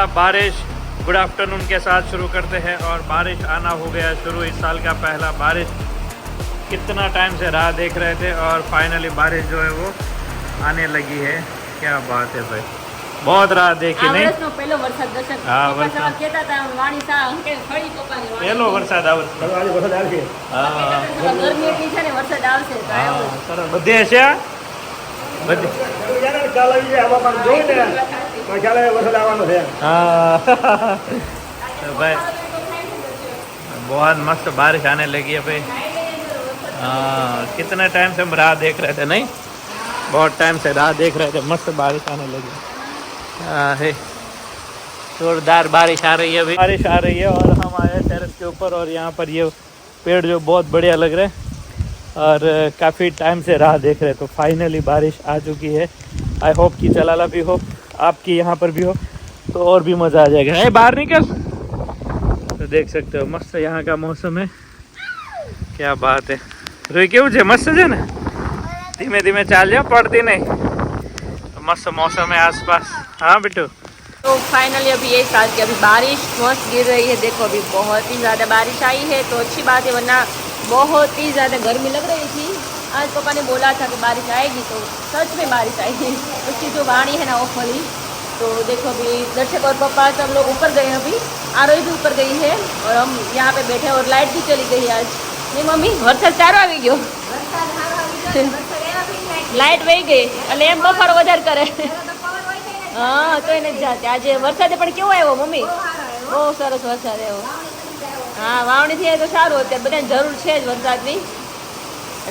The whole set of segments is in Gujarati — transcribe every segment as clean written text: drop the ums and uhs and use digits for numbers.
पहला बारिश गुड आफ्टरनून के साथ शुरू करते हैं और बारिश आना हो गया शुरू। इस साल का पहला बारिश, कितना टाइम से राह देख रहे थे और फाइनली बारिश जो है वो आने लगी है। क्या बात है भाई, बहुत राह देखी नहीं। पहलो वरसाद दर्शक हाँ वरसाद કહેતા હતા વાણી સા કે ખડી પપ્પાની વાણી પહેલો વરસાદ આવશે। હા ગરમી એટલી છે ને વરસાદ આવશે તો આવ્યો સરસ બધે હશે બધે। हाँ तो भाई बहुत मस्त बारिश आने लगी है भाई। हाँ कितने टाइम से हम राह देख रहे थे, नहीं बहुत टाइम से राह देख रहे थे, मस्त बारिश आने लगी। हाँ है जोरदार बारिश आ रही है अभी, बारिश आ रही है और हम आए टेरेस के ऊपर और यहाँ पर ये पेड़ जो बहुत बढ़िया लग रहे हैं और काफ़ी टाइम से राह देख रहे, तो फाइनली बारिश आ चुकी है। आई होप कि जलाला भी हो, आपकी यहाँ पर भी हो तो और भी मज़ा आ जाएगा। है बाहर निकल तो देख सकते हो मस्त यहाँ का मौसम है। क्या बात है रोई केवुं छे, मस्त है ना, धीमे धीमे चाल जाओ पड़ती नहीं, तो मस्त मौसम है आसपास। हाँ बिट्टू तो फाइनली अभी ये साल की अभी बारिश मस्त गिर रही है। देखो अभी बहुत ही ज़्यादा बारिश आई है तो अच्छी बात है, वरना बहुत ही ज़्यादा गर्मी लग रही थी। आज पापा ने बोला था कि बारिश आएगी तो सच में बारिश आएगी। उसकी जो वाणी है ना वो फली। तो देखो अभी दर्शक और पापा सब लोग ऊपर गए, अभी आरोही भी ऊपर गई है और हम यहाँ पे बैठे और लाइट भी चली गई आज। नहीं मम्मी वरसाद सारो આવી ગયો, लाइट वही गई એટલે એમ બફારો વધારે કરે। હા તો એને જાતે આજે વરસાદ પણ કેવો આવ્યો મમ્મી, બહુ સરસ વરસાદ આવ્યો। હા વાવણી થઈ તો સારું, અત્યારે બધાને જરૂર છે જ વરસાદની।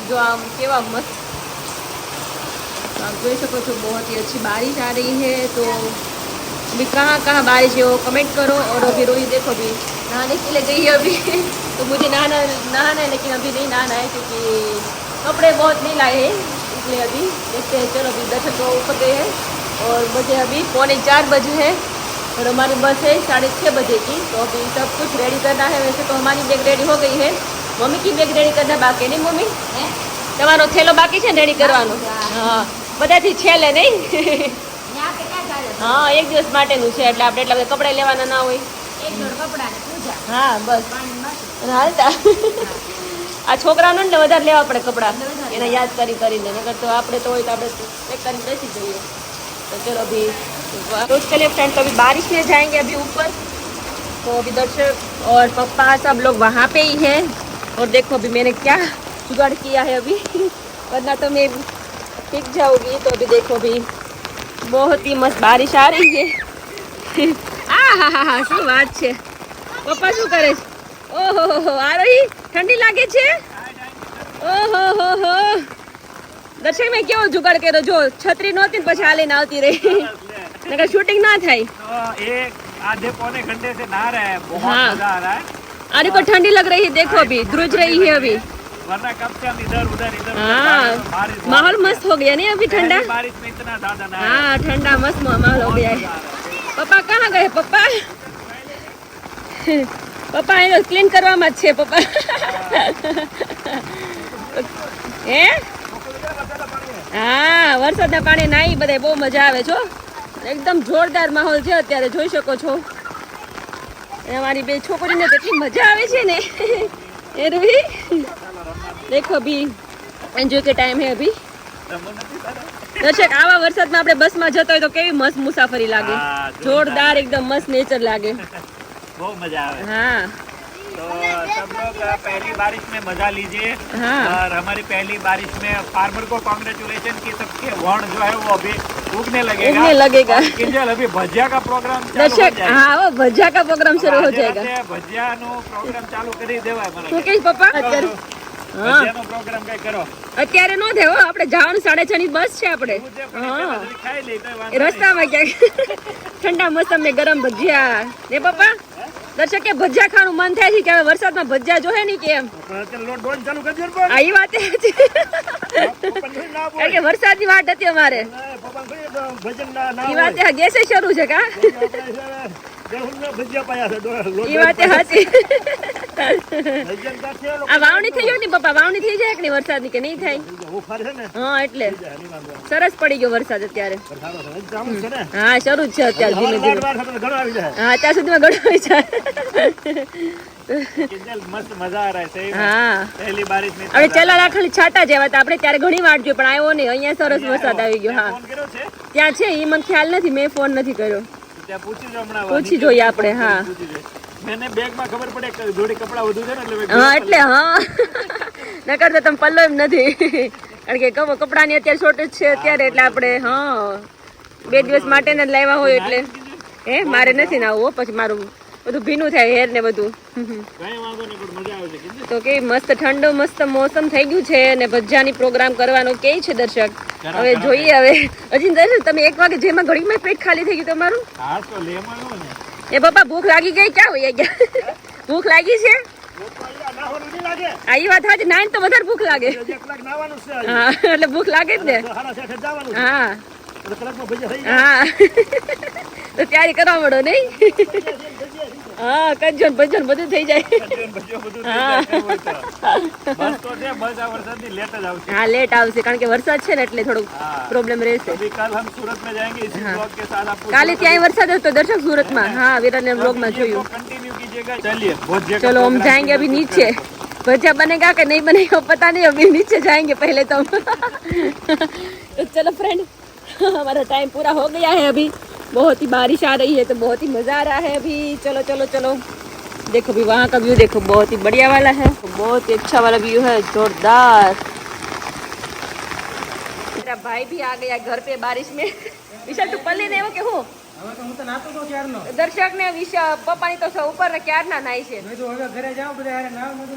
जो आम केवा मस्त आप જોઈ શકો છો, बहुत ही अच्छी बारिश आ रही है। तो अभी कहाँ कहाँ बारिश है वो कमेंट करो। और अभी रोही देखो अभी नहाने के लिए गई है अभी तो मुझे नहाना है लेकिन अभी नहीं नहाना है क्योंकि कपड़े बहुत नहीं लाए हैं, इसलिए अभी देखते हैं। चलो अभी दर्शक तो ऊपर गए हैं और बजे अभी 3:45 बजे है और हमारी बस है 6:30 बजे की। तो अभी सब कुछ रेडी करना है। वैसे तो हमारी बैग रेडी हो गई है, मम्मी की बैग रेडी करना बाकी नहीं। मम्मी તમારો થેલો બાકી છે રેડી કરવાનો? હા બધાથી છેલ્લે નહીં હા એક દિવસ માટેનું છે એટલે આપણે એટલા બધા કપડા લેવાના ના હોય, એક જોડ કપડા ને પૂજા। હા બસ હાલતા આ છોકરાઓને ને વધારે લેવા પડે કપડા, એને યાદ કરીને, નકર તો આપણે તો હોય તો આપણે પેક કરીને બેસી જઈએ। तो चलो अभी तो उसके लिए फ्रेंड तो अभी बारिश में जाएंगे अभी ऊपर। तो अभी दर्शक और पापा सब लोग वहाँ पे ही हैं। और देखो अभी मैंने क्या जुगाड़ किया है अभी, वरना तो मैं टिक जाऊंगी। तो अभी देखो अभी बहुत ही मस्त बारिश आ रही है। હા શું વાત છે પપ્પા, શું કરે છે? ઓહો આ રહી ઠંડી લાગે છે? ઓહો હો દર્શક મેં કેવો જુગાડ કર્યો, જો છત્રી નહોતી પછી હાલીને આવતી રહી, નકર શૂટિંગ ના થાય। तो एक आधे पौने घंटे से नहा रहे हैं, बहुत मजा आ रहा है। अरे को ठंडी लग रही है, देखो अभी ध्रुज रही है अभी, वरना कब से हम इधर उधर हाँ माहौल मस्त हो गया नहीं अभी ठंडा। बारिश में इतना ज्यादा ना, हाँ ठंडा मस्त माहौल हो गया है। पप्पा कहाँ गए? पप्पा पप्पा એને ક્લીન કરવામાં જ છે પપ્પા। હે હા વરસાદના પાણી નાઈ બધે બહુ મજા આવે છો, એકદમ જોરદાર માહોલ છે અત્યારે, જોઈ શકો છો। અમારી બે છોકરીને તો એટલી મજા આવે છે ને એ રૂહી देखो अभी एंजॉय के टाइम है अभी। दर्शक आवा वरसाद में આપણે બસમાં જતો હોય તો કેવી મસ્ત મુસાફરી લાગે, જોરદાર एकदम मस्त नेचर लागे, बहुत मजा आवे। हाँ तो सब लोग पहली बारिश में मजा लीजिए। हाँ। और हमारी पहली बारिश में फार्मर को कांग्रेचुलेशन की सबके वर्ण जो है वो अभी उगने लगेगा। किंजल अभी भजिया का प्रोग्राम दर्शक हाँ वो भजिया का प्रोग्राम शुरू हो जाएगा। भजिया नो प्रोग्राम चालू કરી દેવાય મને। શું કે પપ્પા અત્યારે? હા ભજીયાનો પ્રોગ્રામ કઈ કરો અત્યારે નો થાય હો, આપણે જવાનું 6:30 ની બસ છે આપણે। હા ખાઈ લે તો રસ્તામાં ક્યાંક ઠંડા મોસમ ને ગરમ ભજીયા ને પપ્પા। દર્શક કે ભજીયા ખાવાનું મન થાય છે કે હવે વરસાદમાં ભજીયા જોહે નહીં કે એમ, લોટ ડોન ચાલુ કરી દે પણ આ ઈ વાત છે કારણ કે વરસાદની વાટ હતી અમારે। ઈ વાત ગેસે શરૂ છે કા ઈ વાતે સાચી. આ વાવણી થઈ ગયો ને પપ્પા, વાવણી થઈ જાય કે નહીં વરસાદની કે નહીં થાય? હા એટલે સરસ પડી ગયો વરસાદ અત્યારે. હા શરૂ જ છે અત્યારે ધીમે ધીમે. હા ત્યાં સુધીમાં ઘણો આવી જાય. મસ્ત મજા આ રહા है सही में હા पहली बारिश में હવે ચલાલા ખાલી છાટા જેવા હતા આપણે ત્યારે ઘણી વાટ જોઈ પણ આવ્યો નહીં. અહીંયા સરસ વરસાદ આવી ગયો. હા ફોન કર્યો છે ત્યાં છે એ મને ખ્યાલ નથી, મેં ફોન નથી કર્યો. ત્યાં પૂછી જો હમણાં પૂછી જોઈએ આપણે. હા મેને બેગમાં ખબર પડે કે જોડી કપડા વધુ છે ને એટલે મેં હા એટલે હા નકર તો તમે પલ્લો એમ નથી કારણ કે કપડાની અત્યારે શોર્ટેજ છે અત્યારે એટલે આપણે હા 2 દિવસ માટે જ લાવ્યા હોય એટલે મારે નથી ના આવું પછી મારું બધું ભીનું થાય હેર ને બધું. કઈ વાંધો નહીં પણ મજા આવે છે. તો કે મસ્ત ઠંડો મસ્ત મોસમ થઈ ગયું છે અને ભજીયાની પ્રોગ્રામ કરવાનો કે છે દર્શક. હવે જોઈએ હવે હજી દર્શક તમે 1 વાગે જેમાં ઘડીમાં પેટ ખાલી થઈ ગયું તમારું. હા તો લેવાનું ને એ બાપા ભૂખ લાગી ગઈ ક્યાં હોય ગયા? ભૂખ લાગી છે? આ ઈ વાત સાચી. નાઈન તો વધારે ભૂખ લાગે. હા એટલે ભૂખ લાગે જ ને. હા હા તો તૈયારી કરવા મળો નહીં. હા કજન ભજન બધું થઈ જાય. હા લેટ આવશે કારણ કે વરસાદ છે ને એટલે થોડુંક પ્રોબ્લેમ રહેશે. કાલે ત્યાં વરસાદ હતો દર્શક સુરતમાં. હા વિરાને બ્લોગમાં જોયું. चलो हम जाएंगे अभी नीचे. भजिया बनेगा कि नहीं बनेगा पता नहीं, अभी नीचे जाएंगे पहले तो. तो चलो फ्रेंड हमारा टाइम पूरा हो गया है. अभी बहुत ही बारिश आ रही है तो बहुत ही मज़ा आ रहा है अभी. चलो चलो चलो देखो अभी वहाँ का व्यू देखो, बहुत ही बढ़िया वाला है, बहुत ही अच्छा वाला व्यू है, जोरदार. मेरा भाई भी आ गया घर पे बारिश में. विशाल तू पल्ली नहीं हो के હું દર્શક ને પપ્પાની તો ઉપર ને ક્યારના નાઈ છે.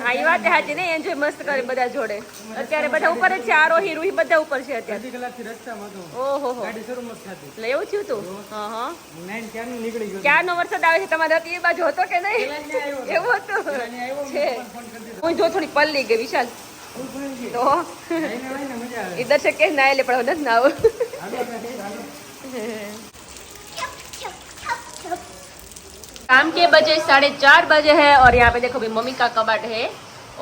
હા એ વાત સાચી ને, એન્જોય મસ્ત કરે બધા જોડે. અત્યારે બધા ઉપર જ છે. આરોહી રૂહી બધા ઉપર છે અત્યારે. ઓહો એટલે એવું થયું તું? હા ક્યારનો વરસાદ આવે છે તમારે એ બાજુ હતો કે નહીં? એવું હતું છે. હું જો થોડી પલ્લી ગઈ વિશાલ તો એ દર્શક કે ના એટલે પણ નથી ના આવું. शाम के बजे 4:30 बजे है और यहाँ पे देखो अभी मम्मी का कबाट है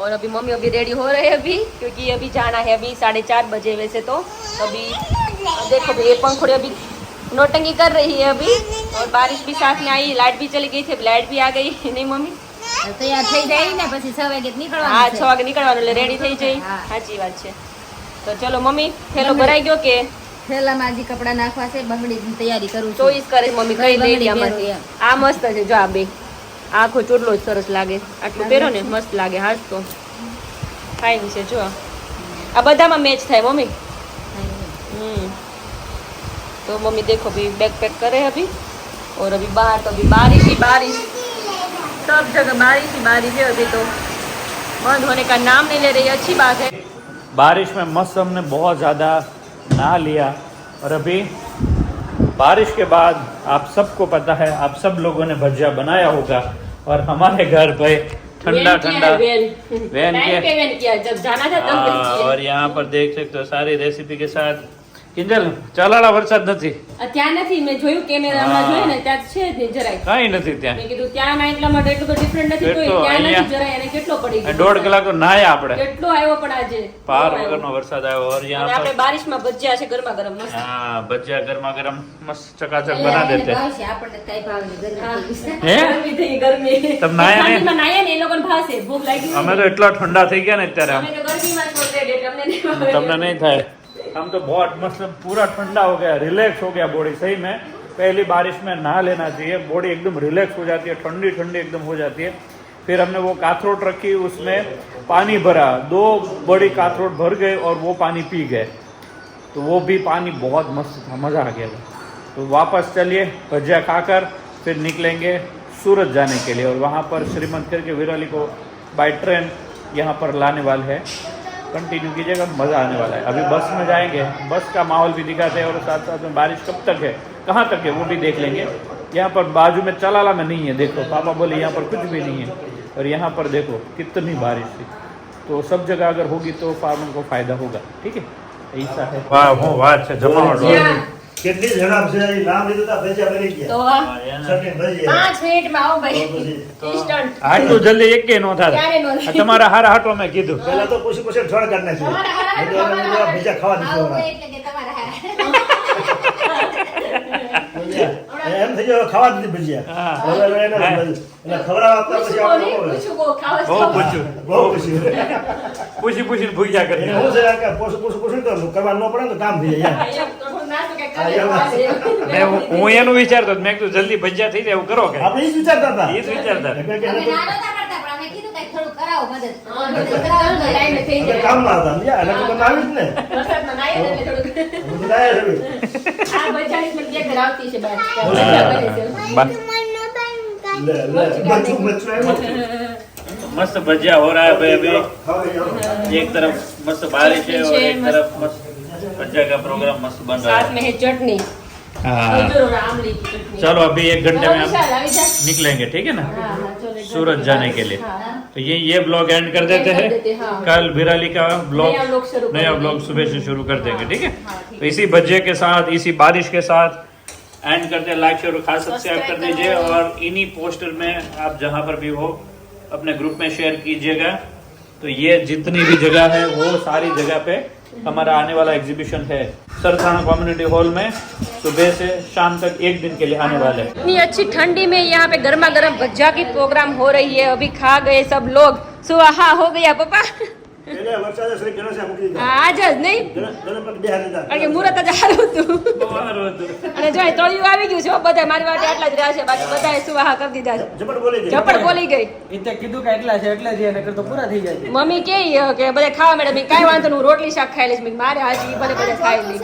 और अभी मम्मी अभी रेडी हो रहे हैं अभी क्योंकि अभी जाना है अभी 4:30 बजे वैसे तो. अभी देखो ये पंखुड़ी अभी नोटंगी कर रही है अभी और बारिश भी साथ में आई, लाइट भी चली गई थी, लाइट भी आ गई नहीं मम्मी તૈયાર થઈ જાય ને પછી 6 વાગે નીકળવાનું. હા 6 વાગે નીકળવાનું એટલે રેડી થઈ જઈ. સાચી વાત છે. તો ચલો મમ્મી થેલો ભરાઈ ગયો કે થેલામાં હજી કપડા નાખવા છે, બંગડીની તૈયારી કરું છું. ચોઈસ કરે મમ્મી કઈ લઈ લે આમાંથી. આ મસ્ત છે જો આ બે આખો ચોટલો જ સરસ લાગે. આટલું પહેરો ને મસ્ત લાગે. હાથ તો ફાઇન છે જો આ બધામાં મેચ થાય મમ્મી. तो मम्मी देखो अभी बैग पैक करे अभी और अभी बाहर तो अभी बारिश ही बारिश, सब जगह बारिश ही बारिश है. अभी तो बंद होने का नाम नहीं ले रही. अच्छी बात है. बारिश में मस्त हमने बहुत ज़्यादा नहा लिया और अभी बारिश के बाद आप सबको पता है, आप सब लोगों ने भजिया बनाया होगा और हमारे घर भाई ठंडा ठंडा वैन किया जब जाना था तब किया. और यहाँ पर देख सकते हो सारी रेसिपी के साथ. કિંજલ ચાલાળા વરસાદ નથી ત્યાં નથી. મેં જોયું કેમેરામાં જોયું ને ત્યાં છે જ નહીં જરાય. કાંઈ નથી ત્યાં. મેં કીધું ત્યાં ના એટલા માટે એટલું તો ડિફરન્ટ નથી કોઈ. ત્યાં નથી જરાય અને કેટલો પડી ગયો. 1.5 કલાક તો નાયા આપણે. કેટલો આવ્યો પણ આજે પાર વગરનો વરસાદ આવ્યો. और यहाँ पर આપણે બારિશમાં ભજીયા છે ગરમા ગરમ મસ્ત. हाँ भजिया गर्मा गर्म मस्त चकाचक बना देते हैं. ભાવશે આપણને કઈ ભાવ નહીં. હે ગરમી થઈ ગરમી. તમ નાયા ને? ઠંડીમાં નાયા ને એ લોકોને ભાવશે. ભૂખ લાગી અમે તો એટલા ઠંડા થઈ ગયા ને અત્યારે. અમે તો ગરમીમાં જ પોતે અમને નહીં ભાવે. તમને नहीं था. हम तो बहुत मतलब पूरा ठंडा हो गया, रिलैक्स हो गया बॉडी. सही में पहली बारिश में नहा लेना चाहिए. बॉडी एकदम रिलैक्स हो जाती है, ठंडी ठंडी एकदम हो जाती है. फिर हमने वो काथरोट रखी, उसमें पानी भरा, 2 बड़ी काथरोट भर गए और वो पानी पी गए. तो वो भी पानी बहुत मस्त था, मज़ा आ गया. तो वापस चलिए भजिया खाकर फिर निकलेंगे सूरत जाने के लिए और वहाँ पर श्रीमंत करके विरली को बाय ट्रेन यहाँ पर लाने वाले हैं. कंटिन्यू कीजिएगा, मज़ा आने वाला है. अभी बस में जाएंगे, बस का माहौल भी दिखाते हैं और साथ साथ में बारिश कब तक है, कहाँ तक है वो भी देख लेंगे. यहाँ पर बाजू में चलाला में नहीं है, देखो पापा बोले यहाँ पर कुछ भी नहीं है और यहाँ पर देखो कितनी बारिश थी. तो सब जगह अगर होगी तो फार्मर को फायदा होगा. ठीक है ऐसा है. वाह वो बात है. जमावट કેટલી ઝડપ છે એ નામ લીધું તો ભજીયા બની તો ગયા હા, એને. ચટણી ભજીયા 5 મિનિટમાં આવો ભાઈ તો પછી ઇન્સ્ટન્ટ આટલું જલ્દી એકે નો ક્યારે થાય નો થાય? આ તમારા હારા હાટો મેં કીધું પહેલા તો પૂછી પૂછી ઠોળ કાઢ નાખ્યું તમારા હારા એટલે અમે બધા ભજીયા ખાવા દીધું આવું હમણાં. એટલે કે તમારા હારા. ભજીયા. એમ થઈ ગયું હવે ખાવા દીધી ભજીયા હા. હવે એને એટલે ખવડાવવા આપતા પછી આપણે બહુ પૂછું બહુ ખાવા બહુ પૂછ્યું બહુ ખુશી પૂછી પૂછીને ભૂખ્યા કરી એને શું છે કે પૂછું તો કરવા ન પડે ને તો કામ થઈ જાય હું એનું વિચારતો હતો. મેં કીધું જલ્દી ભજીયા થઈ જાય એવું કરો કે આપણે એ જ વિચારતા હતા એ જ વિચારતા એટલે કે અમે એને તો નાનો હતા પડતા, પણ અમે કીધું કંઈક થોડું કરાવો મદદ. ટાઈમે થઈ આપણે જાય કામમાં હતા સમજ્યા? એટલે તો તમે આવી જ ને વરસાદમાં નાહ્યા એટલે થોડુંક અમે તો લાયા છે ભાઈ. આ ભજીયાની સ્મેલ ક્યાંક આવતી છે બહાર. ભજીયા બને છે. લે મચ્છું આવ્યું. मस्त भजिया हो रहा है भाई अभी ખાવા જાઓ. एक तरफ मस्त बारिश है और एक मस्त। तरफ मस्त भजिया का प्रोग्राम मस्त बन रहा साथ है में है चटनी हाँ खजूर और आमली की चटनी चलो अभी 1 घंटे में हम विशाल, આવી જા। निकलेंगे ठीक है ना हाँ, हाँ, चलो, एक सूरत घंटे जाने में। के लिए हाँ। तो ये ब्लॉग एंड कर देते कर हैं देते, हाँ। कल बिराली का ब्लॉग नया vlog शुरू नया करेंगे। ब्लॉग सुबह से शुरू कर देंगे ठीक है हाँ, ठीक तो इसी भजिए के साथ इसी बारिश के साथ एंड करते हैं लाइक शेयर और खास सब्सक्राइब कर सब्सक्राइब दीजिए करो। और इन्हीं पोस्टर में आप जहाँ पर भी हो अपने ग्रुप में शेयर कीजिएगा तो ये जितनी भी जगह है वो सारी जगह पे हमारा आने वाला एग्जीबिशन है सरथाना कम्युनिटी हॉल में सुबह से शाम तक 1 दिन के लिए आने वाले हैं इतनी अच्छी ठंडी में यहाँ पे गर्मा गर्म भज्जा की प्रोग्राम हो रही है अभी खा गए सब लोग सुहा हो गया पप्पा એને વરસાદે શ્રી ગણેશે મૂકી દીધા. आज જ નહીં ગણપતિ બેહાડી દીધા. કારણ કે મુહૂર્ત જ સારું હતું અને જો અહીં તળિયું આવી ગયું છે હો, બધા મારી વાટે આટલા જ રહ્યા છે બાકી બધાએ સુવાહા કરી દીધા છે ઝપટ બોલી ગઈ. ઝપટ બોલી ગઈ એ તે કીધું કે એટલા છે એટલે જ એને કરતો પૂરા થઈ જાય મમ્મી કે બધા ખાવા મેડમ કાંઈ વાંધો નહીં હું રોટલી શાક ખાઈ લઈશ મેં કીધું, મારે હાજી ભલે બધા ખાઈ લઈ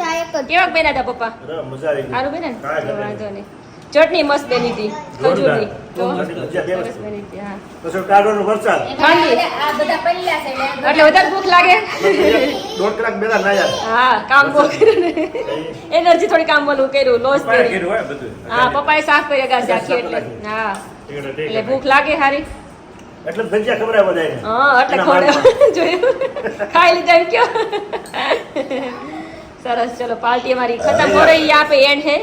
કેવાક બન્યા હતા પપ્પા અરે, મજા આવી ગઈ. સારું બને ને કાંઈ તો ઘટે વાંધો નહીં ચટણી મસ્ત બની હતી ખજૂરની તો ભજીયા બે સરસ વસ્તુ. બની હતી હા પછી ટાઢોનો વરસાદ ઠંડી આ બધા પલ્લા છે એટલે એટલે વધારે ભૂખ લાગે 1.5 કલાક બેઠા નાયા. હા કામ બહુ કર્યું ને એનર્જી થોડી કામ બોલું કર્યું લોસ કર્યું હા પપ્પાએ સાફ કરી ગાસ આખી એટલે હા એટલે ભૂખ લાગે હારી એટલે જ ભજીયા ખવડાવ્યા બધાને. હા એટલે એના ખોડે માળમાં. જોયું ખાઈ લીધા એમ ક્યો सरस चलो पार्टी हमारी खत्म हो रही है यहाँ पे एंड है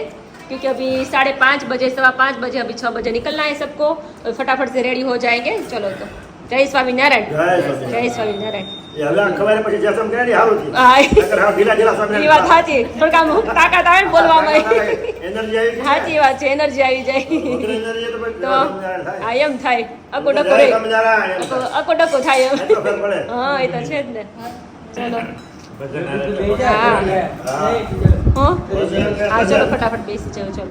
क्योंकि अभी 5:30 बजे 5:15 बजे अभी 6 बजे निकलना है सबको और फटाफट से रेडी हो जाएंगे चलो तो जय स्वामीनारायण જય સ્વામિનારાયણ. जय स्वामीनारायण એ હવે આ ખવાય પછી જેસમ કરે ને હારું થયું. હા નકર હાવ ઢીલા ઢીલા એ સ્વામિનારાયણ વાત સાચી થોડીક આમ તાકાત આવે ને બોલવામાં એનર્જી આવી ગઈ. સાચી વાત છે એનર્જી આવી જાય ઉતરી એનર્જી તો પછી તો સ્વામિનારાયણ થાય. હા એમ થાય અકો ડકો જય રે સ્વામિનારાયણ એમ થાય. અકો ડકો થાય એમ એટલો ફેર પડે. હા એ તો છે જ ને ચલો બે જાય હા. એટલે હા. નહીં, હો પછી એમ કે હા ચલો ફટાફટ બેસી જાઓ ચલો